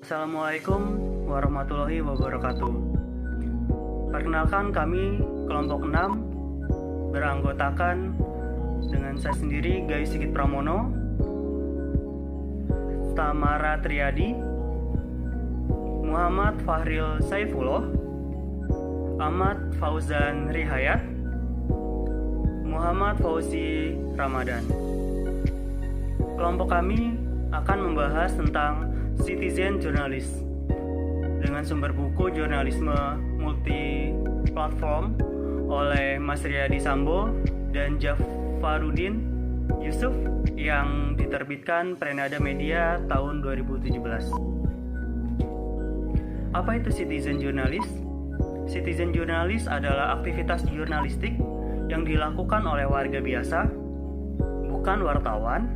Assalamualaikum warahmatullahi wabarakatuh. Perkenalkan, kami kelompok 6 beranggotakan dengan saya sendiri, Gayus Sigit Pramono, Tamara Triadi, Muhammad Fahril Saifullah, Ahmad Fauzan Rihayat, Muhammad Fauzi Ramadan. Kelompok kami akan membahas tentang citizen journalist dengan sumber buku jurnalisme multi platform oleh Mas Riyadi Sambo dan Jafarudin Yusuf yang diterbitkan Prenada Media tahun 2017. Apa itu citizen journalist? Citizen journalist adalah aktivitas jurnalistik yang dilakukan oleh warga biasa, bukan wartawan.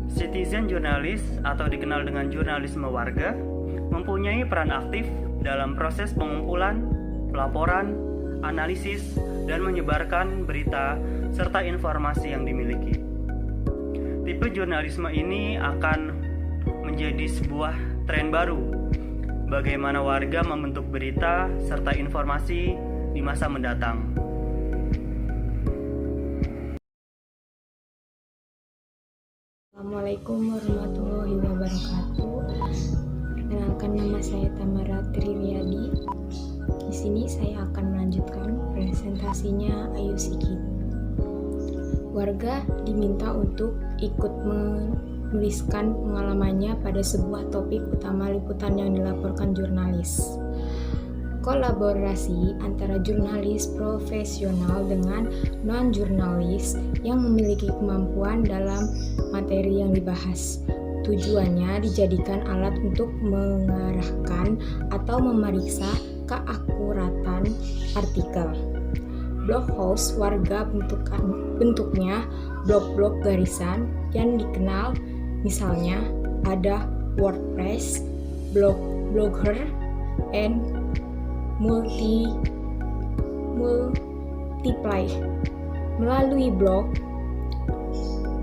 Citizen journalist atau dikenal dengan jurnalisme warga mempunyai peran aktif dalam proses pengumpulan, pelaporan, analisis, dan menyebarkan berita serta informasi yang dimiliki. Tipe jurnalisme ini akan menjadi sebuah tren baru bagaimana warga membentuk berita serta informasi di masa mendatang. Assalamualaikum warahmatullahi wabarakatuh. Perkenalkan, nama saya Tamara Triadi. Di sini saya akan melanjutkan presentasinya Ayu Sigit. Warga diminta untuk ikut menuliskan pengalamannya pada sebuah topik utama liputan yang dilaporkan jurnalis. Kolaborasi antara jurnalis profesional dengan non-jurnalis yang memiliki kemampuan dalam materi yang dibahas. Tujuannya dijadikan alat untuk mengarahkan atau memeriksa keakuratan artikel. Bloghouse warga bentuknya blog-blog garisan yang dikenal, misalnya ada WordPress, Blogger, and multiply. Melalui blog,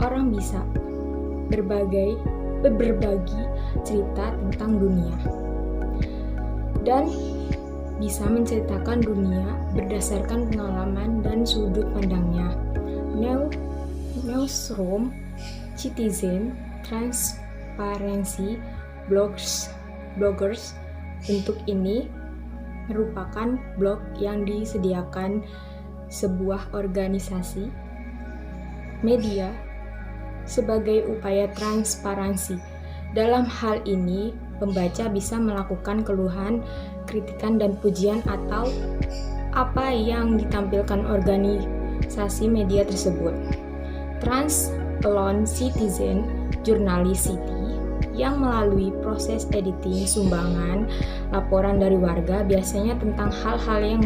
orang bisa berbagi cerita tentang dunia dan bisa menceritakan dunia berdasarkan pengalaman dan sudut pandangnya. Newsroom, citizen, transparency, bloggers bentuk ini merupakan blog yang disediakan sebuah organisasi media sebagai upaya transparansi. Dalam hal ini, pembaca bisa melakukan keluhan, kritikan, dan pujian atau apa yang ditampilkan organisasi media tersebut. Alone citizen journalisty yang melalui proses editing sumbangan laporan dari warga, biasanya tentang hal-hal yang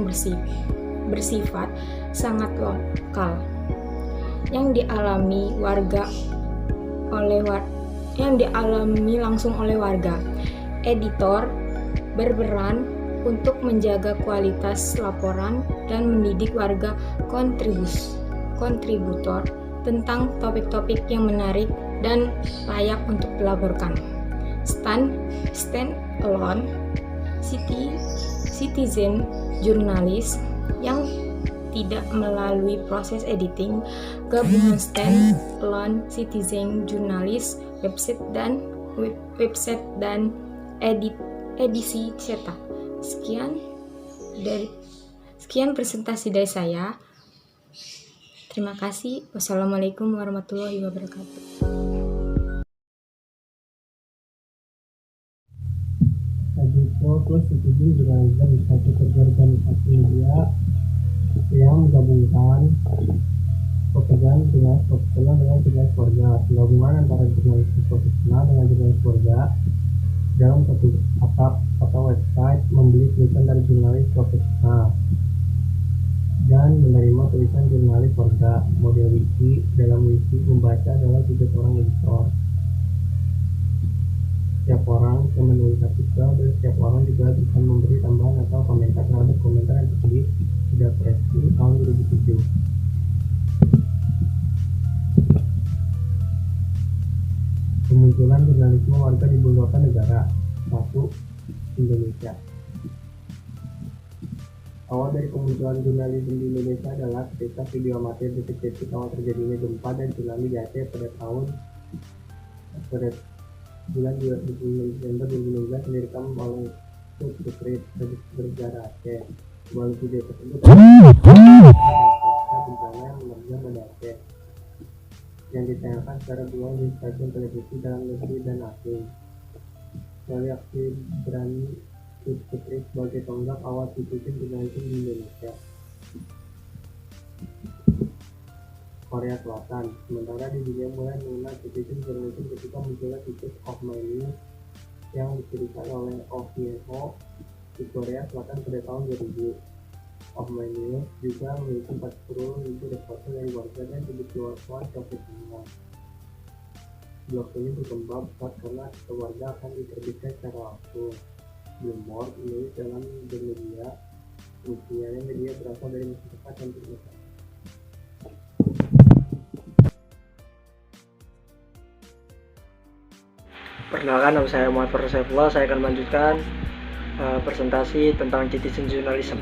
bersifat sangat lokal yang dialami langsung oleh warga. Editor berperan untuk menjaga kualitas laporan dan mendidik warga kontributor tentang topik-topik yang menarik dan layak untuk dilaporkan. Stand-alone citizen journalist yang tidak melalui proses editing. Gabungan stand-alone citizen journalist, website dan edisi cetak. Sekian presentasi dari saya. Terima kasih. Wassalamualaikum warahmatullahi wabarakatuh. Citizen journalism satu organisasi media yang menggabungkan pekerjaan dengan jurnalis warga. Gabungan antara jurnalis profesional dengan jurnalis warga dalam satu atap atau website membeli tulisan dari jurnalis profesional dan menerima tulisan jurnalis warga. Model wiki, dalam wiki membaca adalah juga seorang editor. Setiap orang yang menulis artikel dan setiap orang juga bisa memberi tambahan atau komentar terhadap komentar yang tertulis sudah presi tahun 2007. Kemunculan jurnalisme warga di beberapa negara. Indonesia. Awal dari kemunculan jurnalisme di Indonesia adalah ketika video amatir detik-detik awal terjadinya gempa dan tsunami di Aceh pada bulan Desember 2016 direkam oleh Putri Bergara Aceh. Melalui video tersebut bencana yang menerjang pada Aceh yang ditayangkan secara berulang di stasiun televisi dalam negeri dan asing. Melalui aksi berani Putri sebagai tonggak awal citizen jurnalisme di Indonesia. Korea Selatan. Sementara di dunia mulai mengenal citizen journalism ketika munculnya situs Of My News yang didirikan oleh Oh Ye-ho di Korea Selatan pada tahun 2000. Of My News juga memiliki 40.000 reporter dari warga dan individual profesional. Blog ini berkembang pesat karena warga akan diterbitkan secara langsung. Bloomberg menulis dalam bermedia, fungsinya media berasal dari masyarakat dan masyarakat. Perkenalkan, nama saya Muhammad Farhan Saifullah. Saya akan melanjutkan presentasi tentang citizen journalism.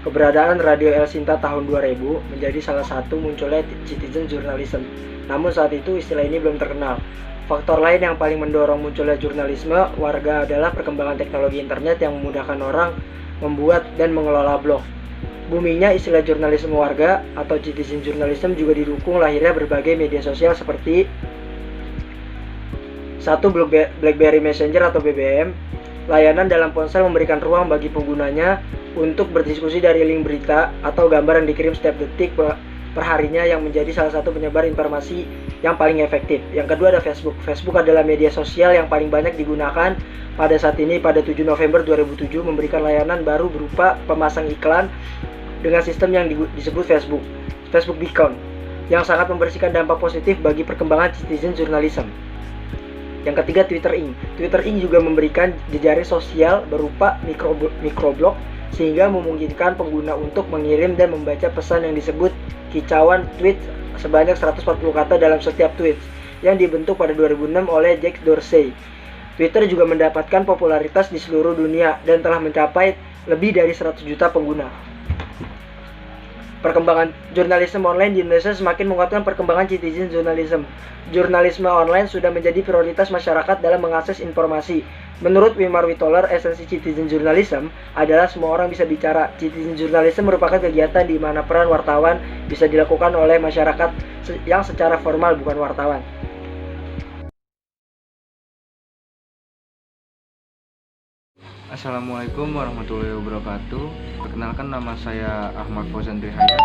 Keberadaan Radio El Sinta tahun 2000 menjadi salah satu munculnya citizen journalism. Namun saat itu istilah ini belum terkenal. Faktor lain yang paling mendorong munculnya jurnalisme warga adalah perkembangan teknologi internet yang memudahkan orang membuat dan mengelola blog. Boomingnya istilah jurnalisme warga atau citizen journalism juga didukung lahirnya berbagai media sosial seperti 1. BlackBerry Messenger atau BBM. Layanan dalam ponsel memberikan ruang bagi penggunanya untuk berdiskusi dari link berita atau gambar yang dikirim setiap detik perharinya yang menjadi salah satu penyebar informasi yang paling efektif. Yang kedua ada Facebook. Facebook adalah media sosial yang paling banyak digunakan pada saat ini. Pada 7 November 2007 memberikan layanan baru berupa pemasang iklan dengan sistem yang disebut Facebook Beacon yang sangat membersihkan dampak positif bagi perkembangan citizen journalism. Yang ketiga Twitter Inc. Twitter Inc juga memberikan jejaring sosial berupa microblog sehingga memungkinkan pengguna untuk mengirim dan membaca pesan yang disebut kicauan tweet sebanyak 140 kata dalam setiap tweet yang dibentuk pada 2006 oleh Jack Dorsey. Twitter juga mendapatkan popularitas di seluruh dunia dan telah mencapai lebih dari 100 juta pengguna. Perkembangan jurnalisme online di Indonesia semakin menguatkan perkembangan citizen journalism. Jurnalisme online sudah menjadi prioritas masyarakat dalam mengakses informasi. Menurut Wimar Witoler, esensi citizen journalism adalah semua orang bisa bicara. Citizen journalism merupakan kegiatan di mana peran wartawan bisa dilakukan oleh masyarakat yang secara formal bukan wartawan. Assalamualaikum warahmatullahi wabarakatuh. Perkenalkan, nama saya Ahmad Fauzan Rihayat.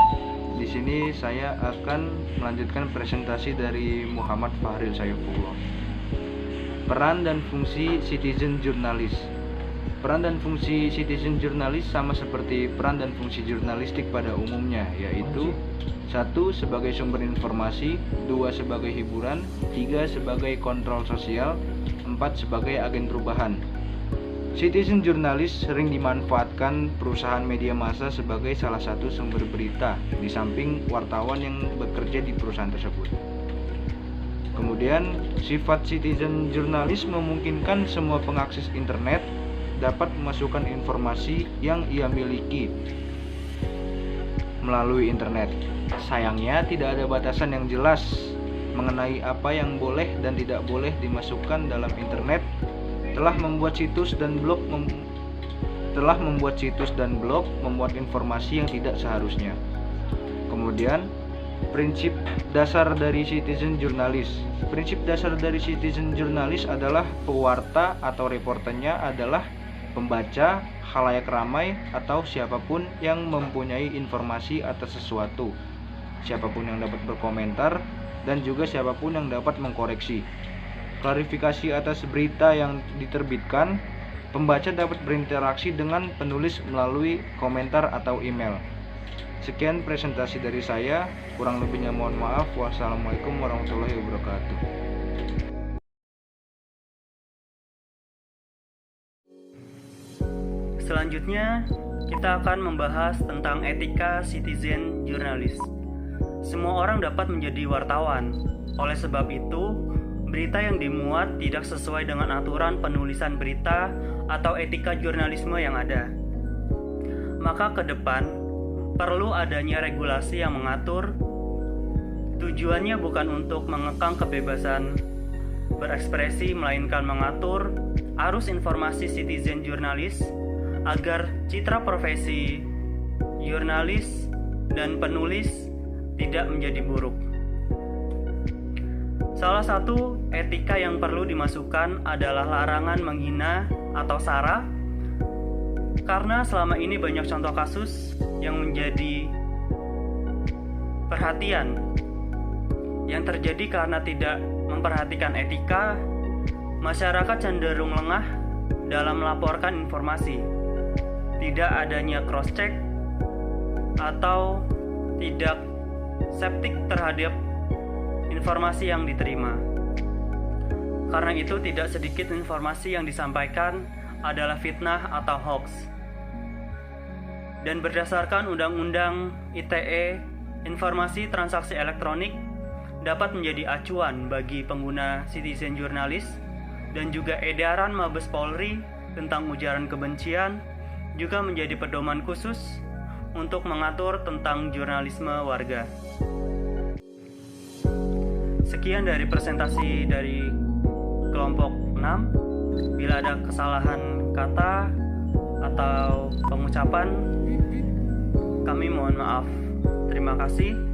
Di sini saya akan melanjutkan presentasi dari Muhammad Fahril Saifullah. Peran dan fungsi citizen jurnalis. Peran dan fungsi citizen jurnalis sama seperti peran dan fungsi jurnalistik pada umumnya, yaitu 1. Sebagai sumber informasi, 2. Sebagai hiburan, 3. Sebagai kontrol sosial, 4. Sebagai agen perubahan. Citizen jurnalis sering dimanfaatkan perusahaan media massa sebagai salah satu sumber berita, di samping wartawan yang bekerja di perusahaan tersebut. Kemudian, sifat citizen jurnalis memungkinkan semua pengakses internet dapat memasukkan informasi yang ia miliki melalui internet. Sayangnya, tidak ada batasan yang jelas mengenai apa yang boleh dan tidak boleh dimasukkan dalam internet. Telah membuat situs dan blog membuat informasi yang tidak seharusnya. Kemudian, prinsip dasar dari citizen jurnalis. Prinsip dasar dari citizen jurnalis adalah pewarta atau reporternya adalah pembaca, khalayak ramai, atau siapapun yang mempunyai informasi atas sesuatu, siapapun yang dapat berkomentar, dan juga siapapun yang dapat mengkoreksi. Klarifikasi atas berita yang diterbitkan, pembaca dapat berinteraksi dengan penulis melalui komentar atau email. Sekian presentasi dari saya, kurang lebihnya mohon maaf. Wassalamualaikum warahmatullahi wabarakatuh. Selanjutnya, kita akan membahas tentang etika citizen jurnalis. Semua orang dapat menjadi wartawan. Oleh sebab itu, berita yang dimuat tidak sesuai dengan aturan penulisan berita atau etika jurnalisme yang ada. Maka ke depan perlu adanya regulasi yang mengatur. Tujuannya bukan untuk mengekang kebebasan berekspresi, melainkan mengatur arus informasi citizen jurnalis agar citra profesi jurnalis dan penulis tidak menjadi buruk. Salah satu etika yang perlu dimasukkan adalah larangan menghina atau sara, karena selama ini banyak contoh kasus yang menjadi perhatian yang terjadi karena tidak memperhatikan etika. Masyarakat cenderung lengah dalam melaporkan informasi, tidak adanya cross-check atau tidak skeptik terhadap informasi yang diterima. Karena itu tidak sedikit informasi yang disampaikan adalah fitnah atau hoax. Dan berdasarkan Undang-Undang ITE, informasi transaksi elektronik dapat menjadi acuan bagi pengguna citizen jurnalis, dan juga edaran Mabes Polri tentang ujaran kebencian juga menjadi pedoman khusus untuk mengatur tentang jurnalisme warga. Sekian dari presentasi dari kelompok 6. Bila ada kesalahan kata atau pengucapan, kami mohon maaf. Terima kasih.